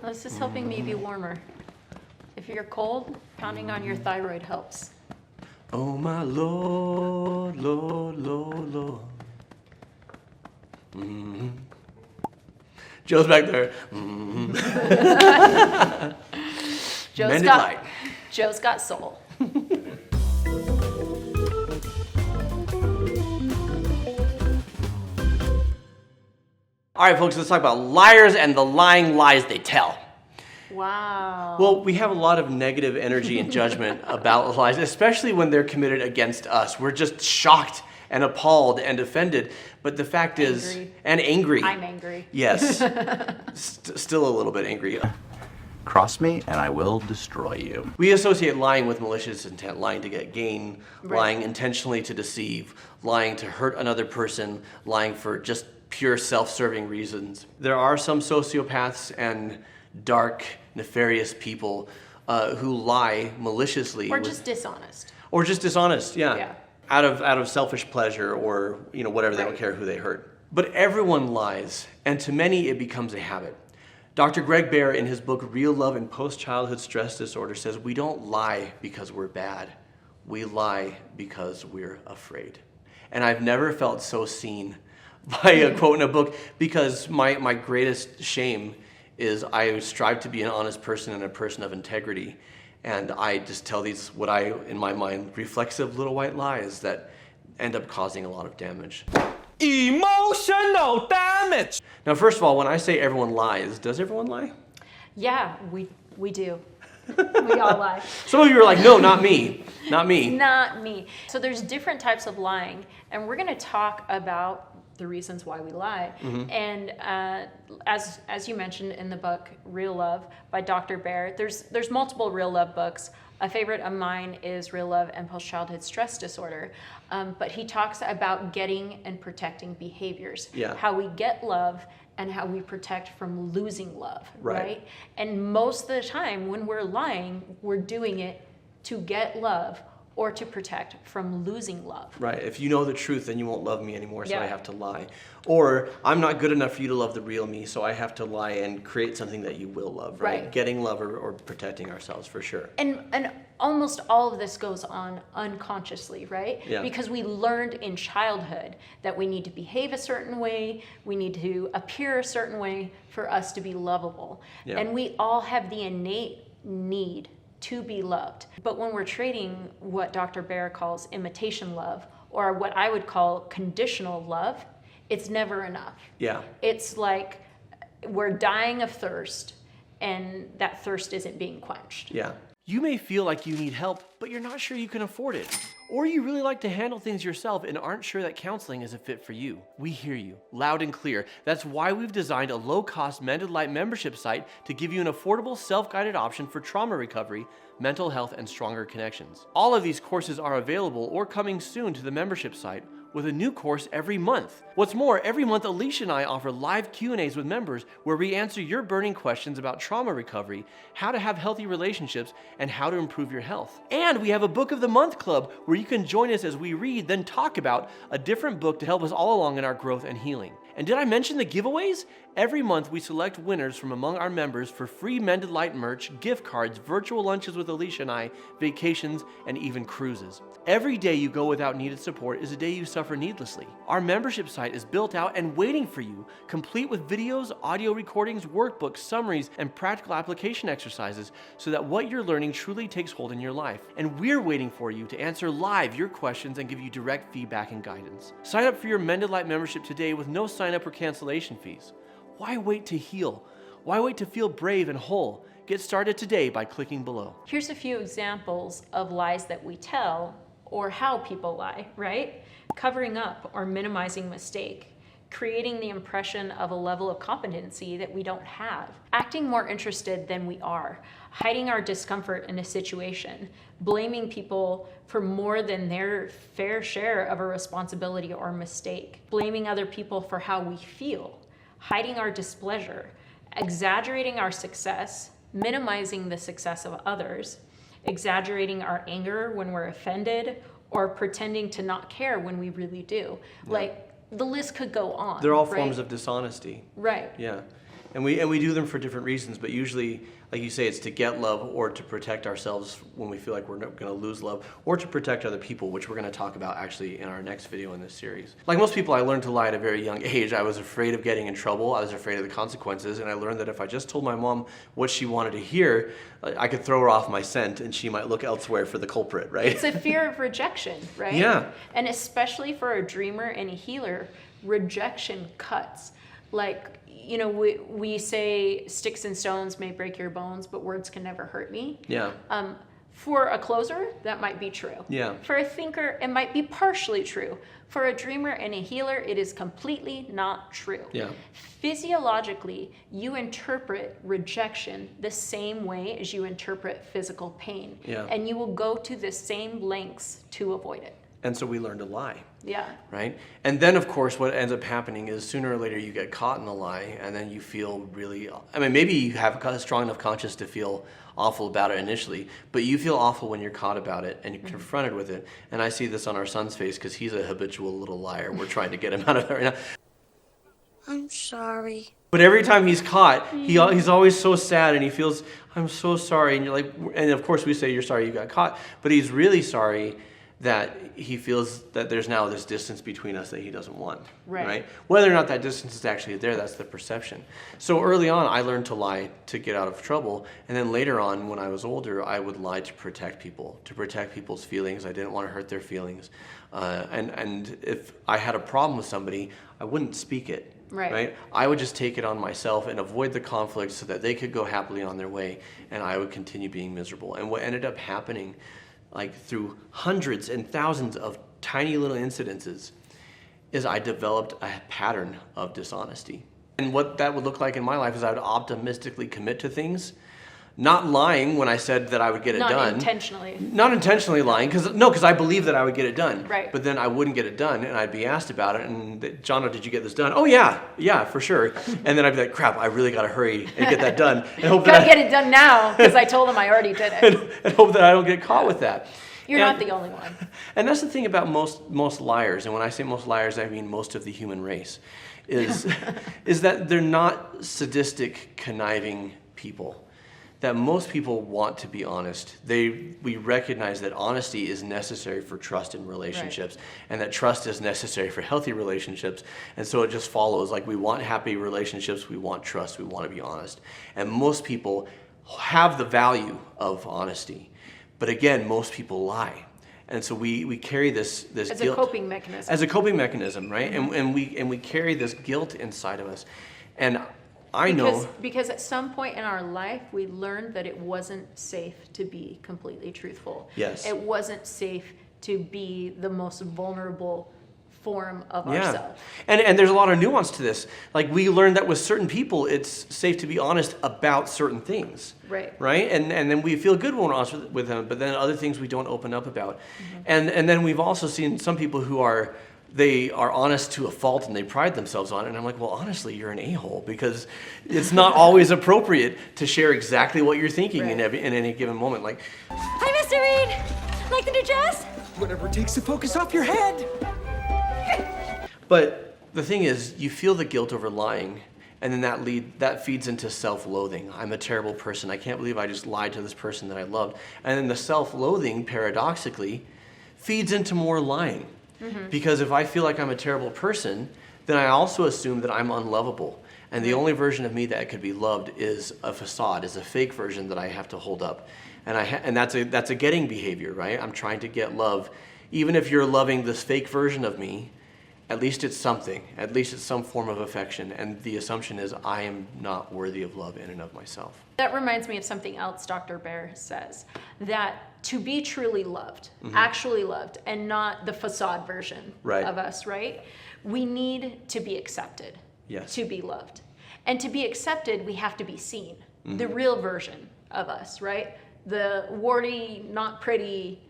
This is helping me be warmer. If you're cold, pounding on your thyroid helps. Oh my Lord, Lord, Lord, Lord. Mm-hmm. Joe's back there. Mm-hmm. Joe's got soul. All right, folks, let's talk about liars and the lying lies they tell. Wow. Well, we have a lot of negative energy and judgment about lies, especially when they're committed against us. We're just shocked and appalled and offended. But the fact is, and angry. I'm angry. Yes. Still a little bit angry. Cross me and I will destroy you. We associate lying with malicious intent, lying to get gain, Right. lying intentionally to deceive, lying to hurt another person, lying for just pure self-serving reasons. There are some sociopaths and dark, nefarious people who lie maliciously. Or just dishonest. Or just dishonest, yeah. Yeah. Out of selfish pleasure or whatever, they don't care who they hurt. But everyone lies, and to many it becomes a habit. Dr. Greg Baer, in his book Real Love and Post-Childhood Stress Disorder, says we don't lie because we're bad. We lie because we're afraid. And I've never felt so seen by a quote in a book, because my greatest shame is I strive to be an honest person and a person of integrity. And I just tell these, what I, in my mind, reflexive little white lies that end up causing a lot of damage. Emotional damage! Now, first of all, when I say everyone lies, does everyone lie? Yeah, we do. We all lie. Some of you are like, no, not me, not me. Not me. So there's different types of lying, and we're going to talk about the reasons why we lie. Mm-hmm. And as you mentioned in the book Real Love by Dr. Baer, there's multiple Real Love books. A favorite of mine is Real Love and Post-Childhood Stress Disorder. But he talks about getting and protecting behaviors. Yeah. How we get love and how we protect from losing love, Right. right? And most of the time when we're lying, we're doing it to get love or to protect from losing love. Right, if you know the truth, then you won't love me anymore, so Yeah. I have to lie. Or, I'm not good enough for you to love the real me, so I have to lie and create something that you will love, right? Right. Getting love or protecting ourselves, for sure. And almost all of this goes on unconsciously, right? Yeah. Because we learned in childhood that we need to behave a certain way, we need to appear a certain way for us to be lovable. Yeah. And we all have the innate need to be loved. But when we're trading what Dr. Baer calls imitation love, or what I would call conditional love, it's never enough. Yeah. It's like we're dying of thirst, and that thirst isn't being quenched. Yeah. You may feel like you need help, but you're not sure you can afford it. Or you really like to handle things yourself and aren't sure that counseling is a fit for you. We hear you, loud and clear. That's why we've designed a low-cost Mended Light membership site to give you an affordable, self-guided option for trauma recovery, mental health, and stronger connections. All of these courses are available or coming soon to the membership site, with a new course every month. What's more, every month Alicia and I offer live Q&As with members where we answer your burning questions about trauma recovery, how to have healthy relationships, and how to improve your health. And we have a Book of the Month Club where you can join us as we read, then talk about a different book to help us all along in our growth and healing. And did I mention the giveaways? Every month we select winners from among our members for free Mended Light merch, gift cards, virtual lunches with Alicia and I, vacations, and even cruises. Every day you go without needed support is a day you suffer needlessly. Our membership site is built out and waiting for you, complete with videos, audio recordings, workbooks, summaries, and practical application exercises so that what you're learning truly takes hold in your life. And we're waiting for you to answer live your questions and give you direct feedback and guidance. Sign up for your Mended Light membership today with no sign-up or cancellation fees. Why wait to heal? Why wait to feel brave and whole? Get started today by clicking below. Here's a few examples of lies that we tell, or how people lie, right? Covering up or minimizing mistake, creating the impression of a level of competency that we don't have, acting more interested than we are, hiding our discomfort in a situation, blaming people for more than their fair share of a responsibility or mistake, blaming other people for how we feel, hiding our displeasure, exaggerating our success, minimizing the success of others, exaggerating our anger when we're offended, or pretending to not care when we really do. Yeah. Like, the list could go on. They're all right? forms of dishonesty. Right. Yeah. And we do them for different reasons, but usually, like you say, it's to get love or to protect ourselves when we feel like we're going to lose love, or to protect other people, which we're going to talk about actually in our next video in this series. Like most people, I learned to lie at a very young age. I was afraid of getting in trouble. I was afraid of the consequences, and I learned that if I just told my mom what she wanted to hear, I could throw her off my scent and she might look elsewhere for the culprit, right? It's a fear of rejection, right? Yeah. And especially for a dreamer and a healer, rejection cuts. Like, you know, we say sticks and stones may break your bones, but words can never hurt me. Yeah. For a closer, that might be true. Yeah. For a thinker, it might be partially true. For a dreamer and a healer, it is completely not true. Yeah. Physiologically, you interpret rejection the same way as you interpret physical pain. Yeah. And you will go to the same lengths to avoid it. And so we learn to lie. Yeah. Right? And then, of course, what ends up happening is sooner or later you get caught in the lie, and then you feel really, I mean, maybe you have a strong enough conscience to feel awful about it initially, but you feel awful when you're caught about it and you're confronted with it. And I see this on our son's face because he's a habitual little liar. We're trying to get him out of it right now. I'm sorry. But every time he's caught, he's always so sad and he feels, I'm so sorry. And you're like, and of course we say, you're sorry you got caught, but he's really sorry that he feels that there's now this distance between us that he doesn't want, right? Whether or not that distance is actually there, that's the perception. So early on, I learned to lie to get out of trouble, and then later on, when I was older, I would lie to protect people, to protect people's feelings. I didn't want to hurt their feelings, and if I had a problem with somebody, I wouldn't speak it. Right? I would just take it on myself and avoid the conflict so that they could go happily on their way, and I would continue being miserable. And what ended up happening, like through hundreds and thousands of tiny little incidences, is I developed a pattern of dishonesty. And what that would look like in my life is I would optimistically commit to things, not lying when I said that I would get it done. Not intentionally. Not intentionally lying, because I believed that I would get it done. Right. But then I wouldn't get it done, and I'd be asked about it, and Jono, did you get this done? Oh yeah, for sure. And then I'd be like, crap, I really got to hurry and get that done. And hope Gotta get it done now, because I told him I already did it. and hope that I don't get caught with that. You're not the only one. And that's the thing about most liars, and when I say most liars, I mean most of the human race, is that they're not sadistic, conniving people. That most people want to be honest. We recognize that honesty is necessary for trust in relationships, and that trust is necessary for healthy relationships. And so it just follows, like, we want happy relationships, we want trust, we want to be honest. And most people have the value of honesty. But again, most people lie. And so we carry this As guilt. a coping mechanism. As a coping mechanism, right? And we carry this guilt inside of us. And I know because at some point in our life we learned that it wasn't safe to be completely truthful. Yes. It wasn't safe to be the most vulnerable form of ourselves. And there's a lot of nuance to this. Like, we learned that with certain people it's safe to be honest about certain things. Right? And then we feel good when we're honest with them, but then other things we don't open up about. And then we've also seen some people who are honest to a fault and they pride themselves on it. And I'm like, well, honestly, you're an a-hole, because it's not always appropriate to share exactly what you're thinking in any given moment. Like, Hi, Mr. Reed. Like the new dress? Whatever takes the focus off your head. but the thing is, you feel the guilt over lying, and then that feeds into self-loathing. I'm a terrible person. I can't believe I just lied to this person that I loved. And then the self-loathing, paradoxically, feeds into more lying. Because if I feel like I'm a terrible person, then I also assume that I'm unlovable. And the only version of me that could be loved is a facade, is a fake version that I have to hold up. And that's a getting behavior, right? I'm trying to get love. Even if you're loving this fake version of me, at least it's something. At least it's some form of affection. And the assumption is I am not worthy of love in and of myself. That reminds me of something else Dr. Baer says, that to be truly loved, actually loved, and not the facade version of us, right? We need to be accepted to be loved. And to be accepted, we have to be seen, the real version of us, right? The warty, not pretty,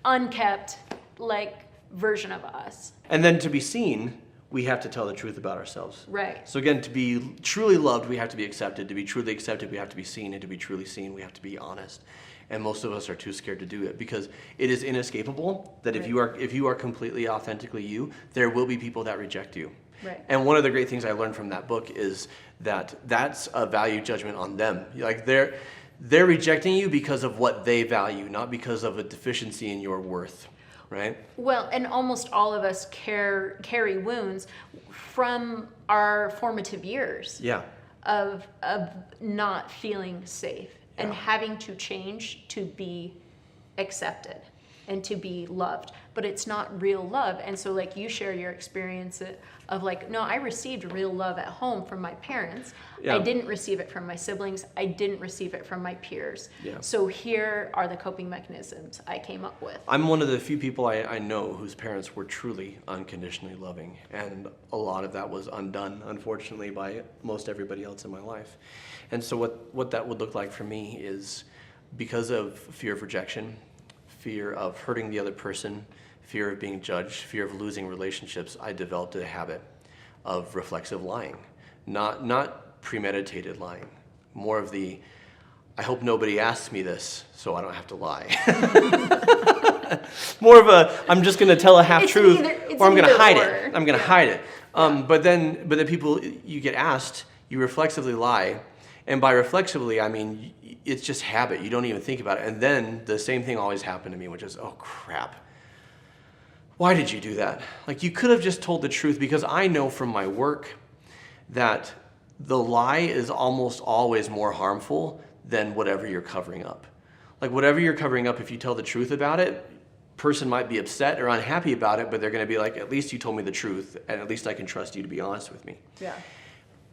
unkept, like, version of us. And then to be seen, we have to tell the truth about ourselves. Right. So again, to be truly loved, we have to be accepted. To be truly accepted, we have to be seen. And to be truly seen, we have to be honest. And most of us are too scared to do it, because it is inescapable that if you are completely authentically you, there will be people that reject you. Right. And one of the great things I learned from that book is that that's a value judgment on them. Like they're rejecting you because of what they value, not because of a deficiency in your worth, right? Well, and almost all of us carry wounds from our formative years. Yeah. Of not feeling safe and Yeah. having to change to be accepted and to be loved, but it's not real love. And so like you share your experience of like, no, I received real love at home from my parents. Yeah. I didn't receive it from my siblings. I didn't receive it from my peers. Yeah. So here are the coping mechanisms I came up with. I'm one of the few people I know whose parents were truly unconditionally loving, and a lot of that was undone, unfortunately, by most everybody else in my life. And so what that would look like for me is, because of fear of rejection, fear of hurting the other person, fear of being judged, fear of losing relationships, I developed a habit of reflexive lying. Not premeditated lying, more of the, I hope nobody asks me this so I don't have to lie. More of a, I'm just going to tell a half-truth, or I'm going to hide it. I'm going to hide it. But then people, you get asked, you reflexively lie. And by reflexively, I mean, it's just habit. You don't even think about it. And then the same thing always happened to me, which is, oh crap. Why did you do that? Like, you could have just told the truth, because I know from my work that the lie is almost always more harmful than whatever you're covering up. Like, whatever you're covering up, if you tell the truth about it, person might be upset or unhappy about it, but they're going to be like, at least you told me the truth, and at least I can trust you to be honest with me. Yeah.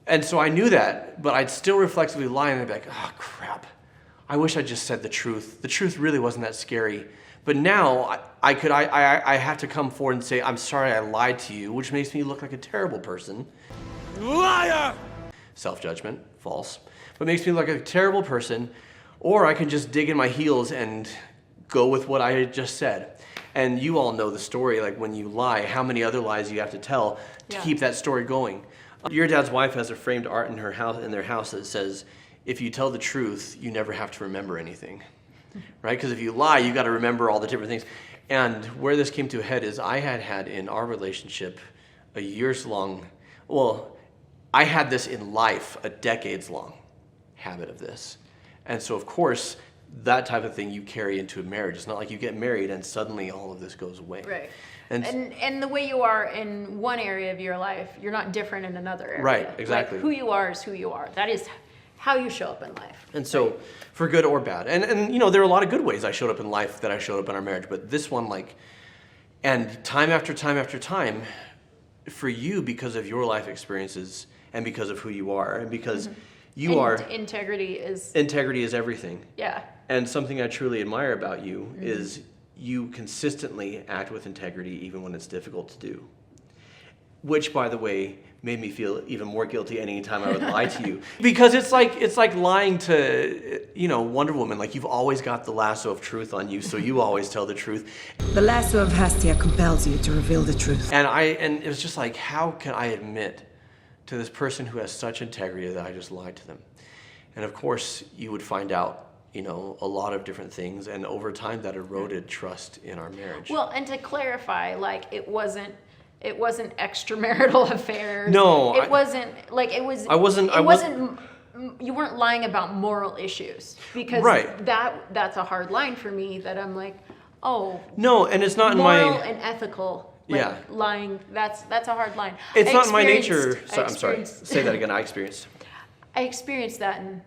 And so I knew that, but I'd still reflexively lie, and I'd be like, oh crap, I wish I just said the truth. The truth really wasn't that scary. But now I have to come forward and say, I'm sorry I lied to you, which makes me look like a terrible person. Liar! Self-judgment, false. But makes me look like a terrible person, or I can just dig in my heels and go with what I had just said. And you all know the story, like when you lie, how many other lies you have to tell to keep that story going. Your dad's wife has a framed art in their house that says, if you tell the truth, you never have to remember anything, right? Because if you lie, you got to remember all the different things. And where this came to a head is I had in our relationship a years-long, well, I had this in life, a decades-long habit of this. And so, of course, that type of thing you carry into a marriage. It's not like you get married and suddenly all of this goes away. Right. And And the way you are in one area of your life, you're not different in another area. Right, exactly. Like, who you are is who you are. That is how you show up in life. And so, for good or bad. And you know, there are a lot of good ways I showed up in life that I showed up in our marriage, but this one, like, and time after time after time, for you, because of your life experiences and because of who you are, and because you are... Integrity is everything. Yeah. And something I truly admire about you is you consistently act with integrity even when it's difficult to do. Which, by the way, made me feel even more guilty any time I would lie to you. Because it's like lying to, you know, Wonder Woman. Like, you've always got the lasso of truth on you, so you always tell the truth. The lasso of Hastia compels you to reveal the truth. And it was just like, how can I admit to this person who has such integrity that I just lied to them? And of course, you would find out, you know, a lot of different things, and over time that eroded trust in our marriage. Well, and to clarify, like, it wasn't extramarital affairs. No, it wasn't like it was. You weren't lying about moral issues, because Right. that's a hard line for me. That I'm like, oh, No, and it's not in moral my... and ethical. Like, Yeah. lying. That's a hard line. It's I not in my experienced- nature... I'm sorry. Say that again. I experienced that in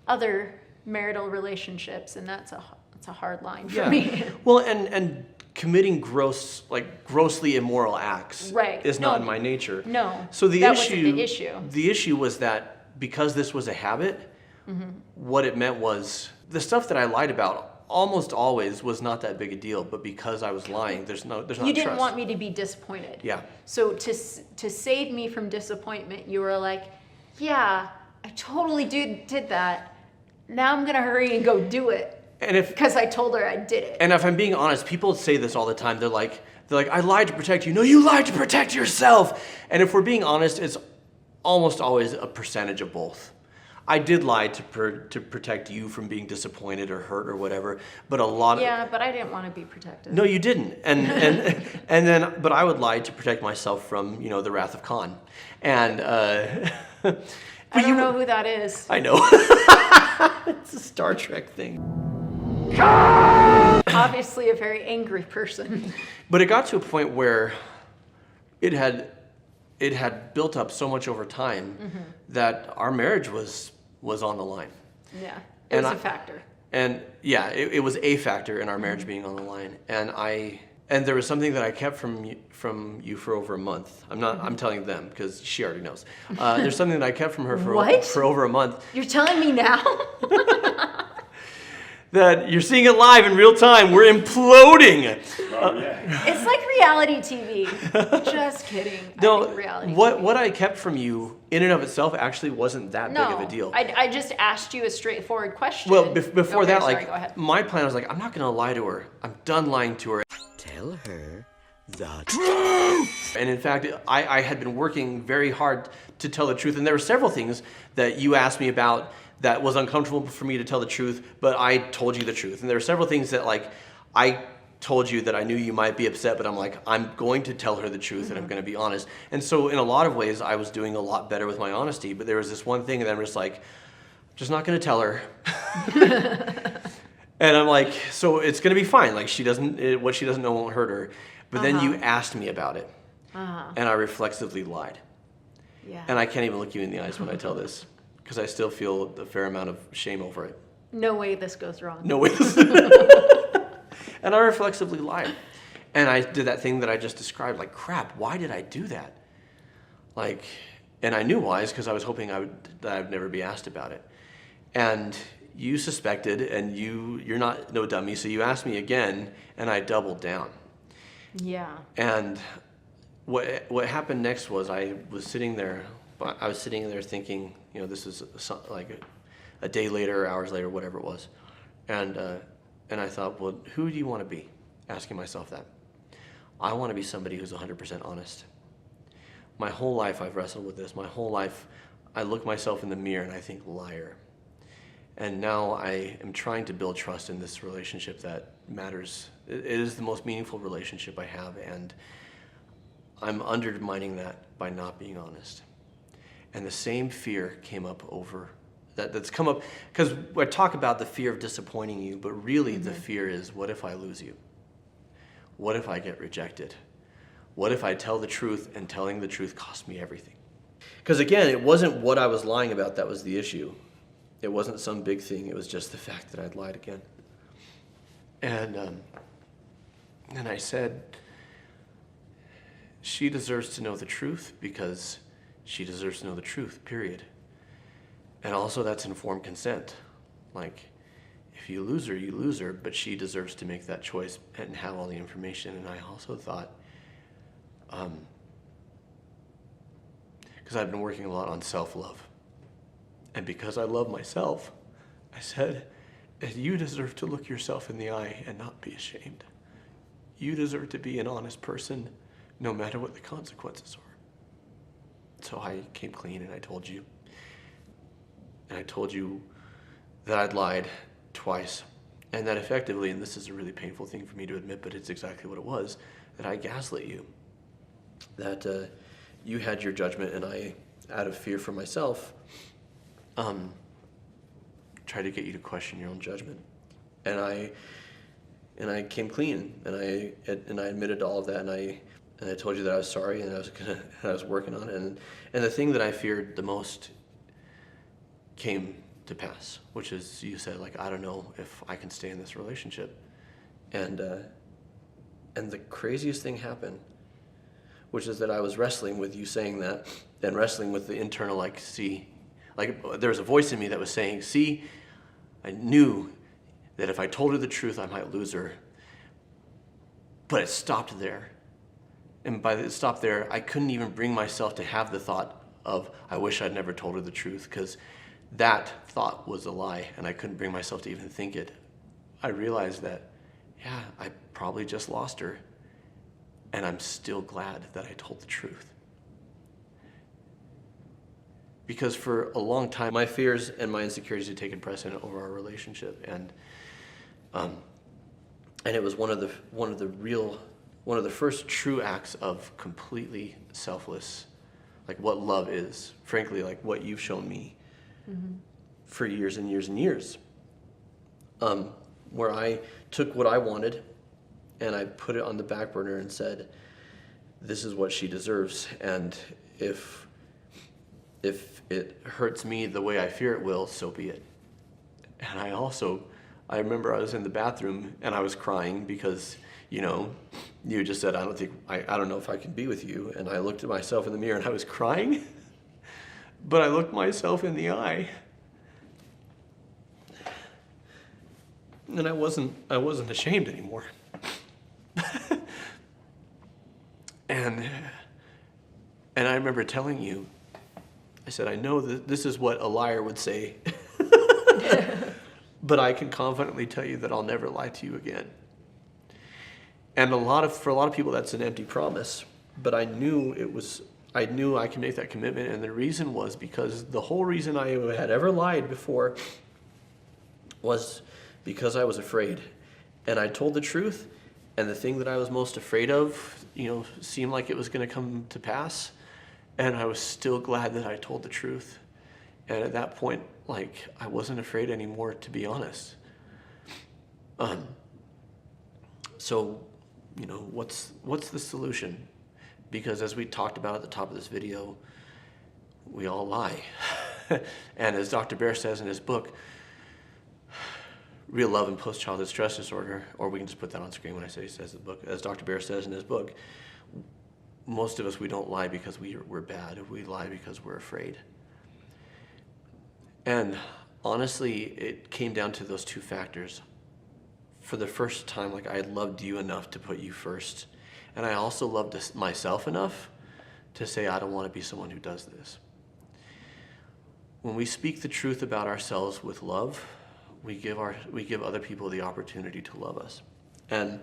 other marital relationships, and that's a hard line for Yeah. me. Well, and committing grossly immoral acts Right. is not No. in my nature. No. So That wasn't the issue. The issue was that because this was a habit, what it meant was the stuff that I lied about almost always was not that big a deal, but because I was lying, there's not You didn't trust. want me to be disappointed. Yeah. So to save me from disappointment, you were like, yeah, I totally did that. Now I'm gonna hurry and go do it. And if Because I told her I did it. And if I'm being honest, people say this all the time. They're like, I lied to protect you. No, you lied to protect yourself. And if we're being honest, it's almost always a percentage of both. I did lie to protect you from being disappointed or hurt or whatever, but a lot of... Yeah, but I didn't want to be protected. No, you didn't. And then, but I would lie to protect myself from, the wrath of Khan. And, I don't know who that is. I know. It's a Star Trek thing. Obviously a very angry person. But it got to a point where it had built up so much over time that our marriage was on the line. Yeah, it was a factor. And yeah, it was a factor in our marriage being on the line. And there was something that I kept from you for over a month. I'm telling them because she already knows. There's something that I kept from her for over a month. You're telling me now? That you're seeing it live in real time. We're imploding. It's like reality TV. Just kidding. No, I think reality what I kept from you in and of itself actually wasn't that big of a deal. I just asked you a straightforward question. Well, before Okay, that, sorry, go ahead. my plan was like, I'm not going to lie to her. I'm done lying to her. Tell her the truth. And in fact, I had been working very hard to tell the truth. And there were several things that you asked me about that was uncomfortable for me to tell the truth, but I told you the truth. And there were several things that I told you that I knew you might be upset, but I'm like, I'm going to tell her the truth and I'm going to be honest. And so in a lot of ways, I was doing a lot better with my honesty, but there was this one thing and I'm just like, I'm just not going to tell her. And I'm like, so it's going to be fine. Like what she doesn't know won't hurt her. But then you asked me about it and I reflexively lied. Yeah. And I can't even look you in the eyes when I tell this because I still feel a fair amount of shame over it. No way this goes wrong. No way. And I reflexively lied. And I did that thing that I just described, like, crap, why did I do that? And I knew why, because I was hoping that I'd never be asked about it. And you suspected, and you're not no dummy, so you asked me again, and I doubled down. Yeah. And what happened next was I was sitting there thinking, this is like a day later, hours later, whatever it was. And I thought, well, who do you want to be? Asking myself that. I want to be somebody who's 100% honest. My whole life I've wrestled with this. My whole life I look myself in the mirror and I think liar. And now I am trying to build trust in this relationship that matters. It is the most meaningful relationship I have, and I'm undermining that by not being honest. And the same fear came up that's come up, because I talk about the fear of disappointing you, but really the fear is, what if I lose you? What if I get rejected? What if I tell the truth and telling the truth cost me everything? Because again, it wasn't what I was lying about that was the issue. It wasn't some big thing. It was just the fact that I'd lied again. And I said, she deserves to know the truth because she deserves to know the truth, period. And also that's informed consent. Like, if you lose her, you lose her, but she deserves to make that choice and have all the information. And I also thought, because I've been working a lot on self-love. And because I love myself, I said, you deserve to look yourself in the eye and not be ashamed. You deserve to be an honest person, no matter what the consequences are. So I came clean and I told you. And I told you that I'd lied twice. And that effectively, and this is a really painful thing for me to admit, but it's exactly what it was, that I gaslit you. That you had your judgment and I, out of fear for myself, tried to get you to question your own judgment. And I came clean and I admitted to all of that and I told you that I was sorry and I was working on it. And the thing that I feared the most came to pass, which is you said, like, I don't know if I can stay in this relationship. And the craziest thing happened, which is that I was wrestling with you saying that and wrestling with the internal, like, see, like there was a voice in me that was saying, see, I knew that if I told her the truth, I might lose her. But it stopped there. And by it stopped there, I couldn't even bring myself to have the thought of, I wish I'd never told her the truth, because that thought was a lie, and I couldn't bring myself to even think it. I realized that, yeah, I probably just lost her, and I'm still glad that I told the truth. Because for a long time, my fears and my insecurities had taken precedent over our relationship, and it was one of the first true acts of completely selfless, like what love is. Frankly, like what you've shown me for years and years and years. Where I took what I wanted and I put it on the back burner and said, this is what she deserves, and if it hurts me the way I fear it will, so be it. And I remember I was in the bathroom and I was crying because, you just said, I don't know if I can be with you. And I looked at myself in the mirror and I was crying, but I looked myself in the eye. And I wasn't ashamed anymore. And I remember telling you, I said, I know that this is what a liar would say, but I can confidently tell you that I'll never lie to you again. And for a lot of people, that's an empty promise, but I knew I could make that commitment. And the reason was because the whole reason I had ever lied before was because I was afraid. And I told the truth, and the thing that I was most afraid of, seemed like it was going to come to pass. And I was still glad that I told the truth. And at that point, I wasn't afraid anymore, to be honest. So, what's the solution? Because as we talked about at the top of this video, we all lie. And as Dr. Baer says in his book, Real Love and Post-Childhood Stress Disorder, or we can just put that on screen when I say he says the book, as Dr. Baer says in his book, most of us, we don't lie because we're bad. We lie because we're afraid. And honestly, it came down to those two factors. For the first time, I loved you enough to put you first. And I also loved myself enough to say, I don't want to be someone who does this. When we speak the truth about ourselves with love, we give other people the opportunity to love us. And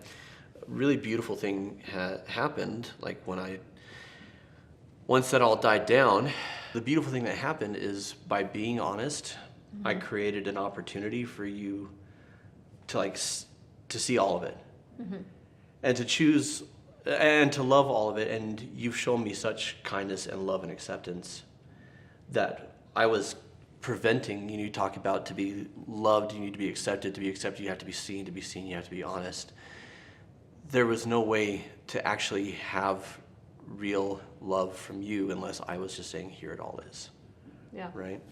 a really beautiful thing happened, once that all died down, the beautiful thing that happened is by being honest, I created an opportunity for you to see all of it, and to choose and to love all of it. And you've shown me such kindness and love and acceptance that I was preventing. You talk about to be loved, you need to be accepted. To be accepted, you have to be seen. To be seen, you have to be honest. There was no way to actually have real love from you unless I was just saying, here it all is. Yeah. Right?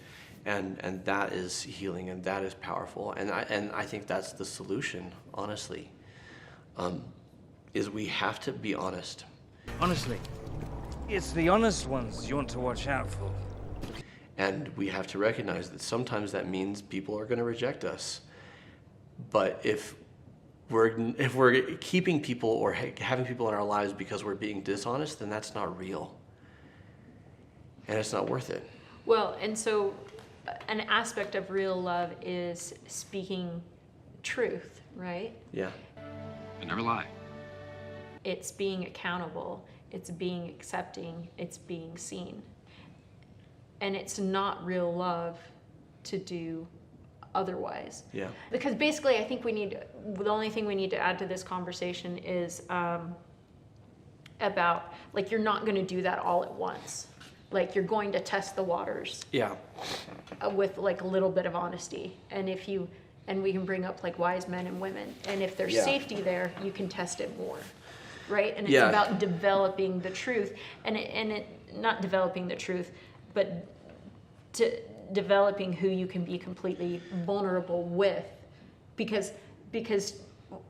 And that is healing, and that is powerful. And I think that's the solution, honestly, is we have to be honest. Honestly, it's the honest ones you want to watch out for. And we have to recognize that sometimes that means people are going to reject us. But if we're keeping people or having people in our lives because we're being dishonest, then that's not real. And it's not worth it. Well, and so an aspect of real love is speaking truth, right? Yeah. I never lie. It's being accountable, it's being accepting, it's being seen. And it's not real love to do otherwise. Yeah. Because basically, I think the only thing we need to add to this conversation is about, you're not going to do that all at once. You're going to test the waters. Yeah. With a little bit of honesty. And we can bring up wise men and women. And if there's safety there, you can test it more. Right? And it's about developing the truth. And it not developing the truth, but developing who you can be completely vulnerable with, because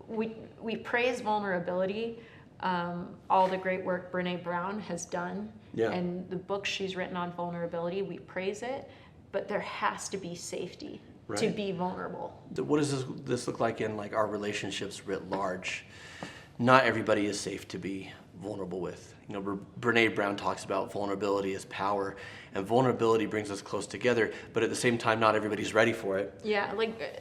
we praise vulnerability, all the great work Brené Brown has done, and the books she's written on vulnerability, we praise it, but there has to be safety to be vulnerable. What does this look like in our relationships writ large? Not everybody is safe to be vulnerable with. Brené Brown talks about vulnerability as power, and vulnerability brings us close together, but at the same time, not everybody's ready for it. Yeah,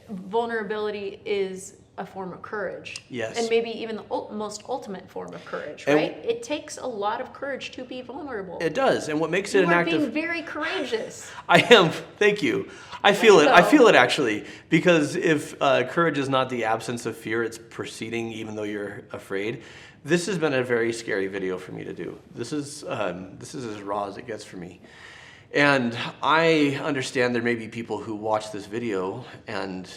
vulnerability is a form of courage. Yes. And maybe even the most ultimate form of courage, And- right? It takes a lot of courage to be vulnerable. It does, and what makes it You an are act being of... very courageous. I am. Thank you. I feel it. I go. feel it actually, because if courage is not the absence of fear, it's proceeding even though you're afraid. This has been a very scary video for me to do. This is as raw as it gets for me. And I understand there may be people who watch this video and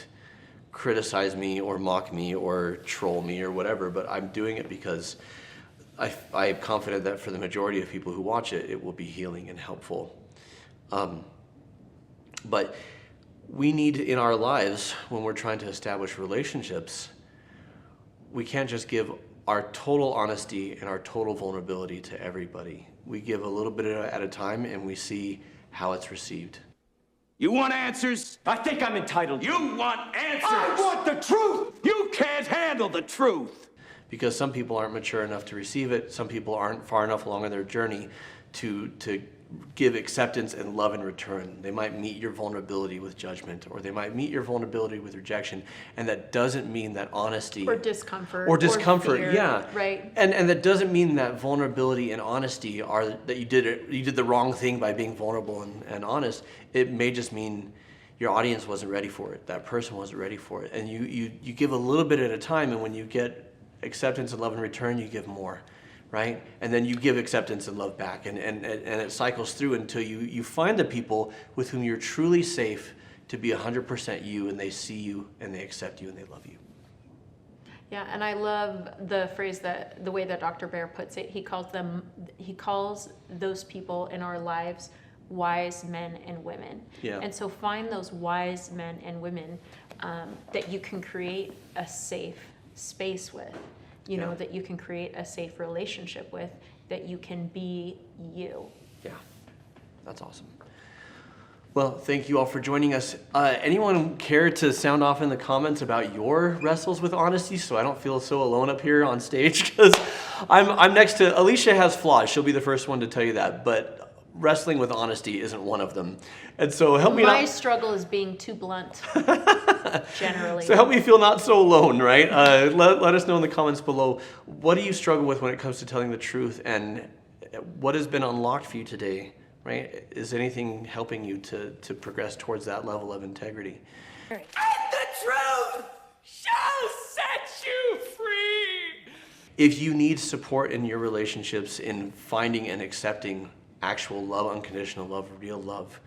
criticize me or mock me or troll me or whatever, but I'm doing it because I'm confident that for the majority of people who watch it, it will be healing and helpful. But we need in our lives, when we're trying to establish relationships, we can't just give our total honesty and our total vulnerability to everybody. We give a little bit at a time and we see how it's received. You want answers? I think I'm entitled. You want answers? I want the truth! You can't handle the truth! Because some people aren't mature enough to receive it, some people aren't far enough along in their journey to give acceptance and love in return. They might meet your vulnerability with judgment, or they might meet your vulnerability with rejection, and that doesn't mean that honesty... Or discomfort. Or discomfort, fear, yeah. Right. And that doesn't mean that vulnerability and honesty are that you did the wrong thing by being vulnerable and honest. It may just mean your audience wasn't ready for it. That person wasn't ready for it. And you give a little bit at a time, and when you get acceptance and love in return, you give more. Right? And then you give acceptance and love back, and it cycles through until you find the people with whom you're truly safe to be 100% you, and they see you and they accept you and they love you. Yeah, and I love the phrase the way that Dr. Baer puts it. He calls those people in our lives wise men and women. Yeah. And so find those wise men and women that you can create a safe space with. You know, that you can create a safe relationship with, that you can be you. Yeah, that's awesome. Well, thank you all for joining us. Anyone care to sound off in the comments about your wrestles with honesty, so I don't feel so alone up here on stage? Because I'm next to... Alicia has flaws. She'll be the first one to tell you that, but wrestling with honesty isn't one of them. And so help me... My struggle is being too blunt, generally. So help me feel not so alone, right? Let us know in the comments below, what do you struggle with when it comes to telling the truth, and what has been unlocked for you today, right? Is anything helping you to progress towards that level of integrity? And the truth shall set you free! If you need support in your relationships in finding and accepting actual love, unconditional love, real love,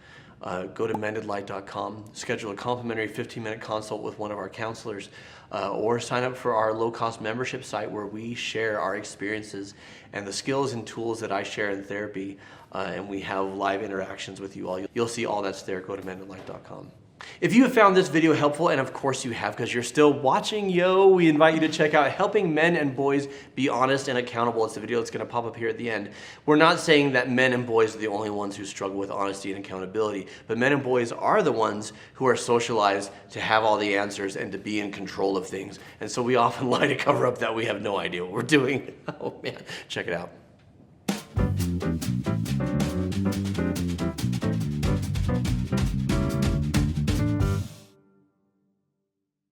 go to mendedlight.com, schedule a complimentary 15-minute consult with one of our counselors, or sign up for our low-cost membership site where we share our experiences and the skills and tools that I share in therapy, and we have live interactions with you all. You'll see all that's there. Go to mendedlight.com. If you have found this video helpful, and of course you have because you're still watching, we invite you to check out Helping Men and Boys Be Honest and Accountable. It's the video that's going to pop up here at the end. We're not saying that men and boys are the only ones who struggle with honesty and accountability, but men and boys are the ones who are socialized to have all the answers and to be in control of things. And so we often lie to cover up that we have no idea what we're doing. Oh man, check it out.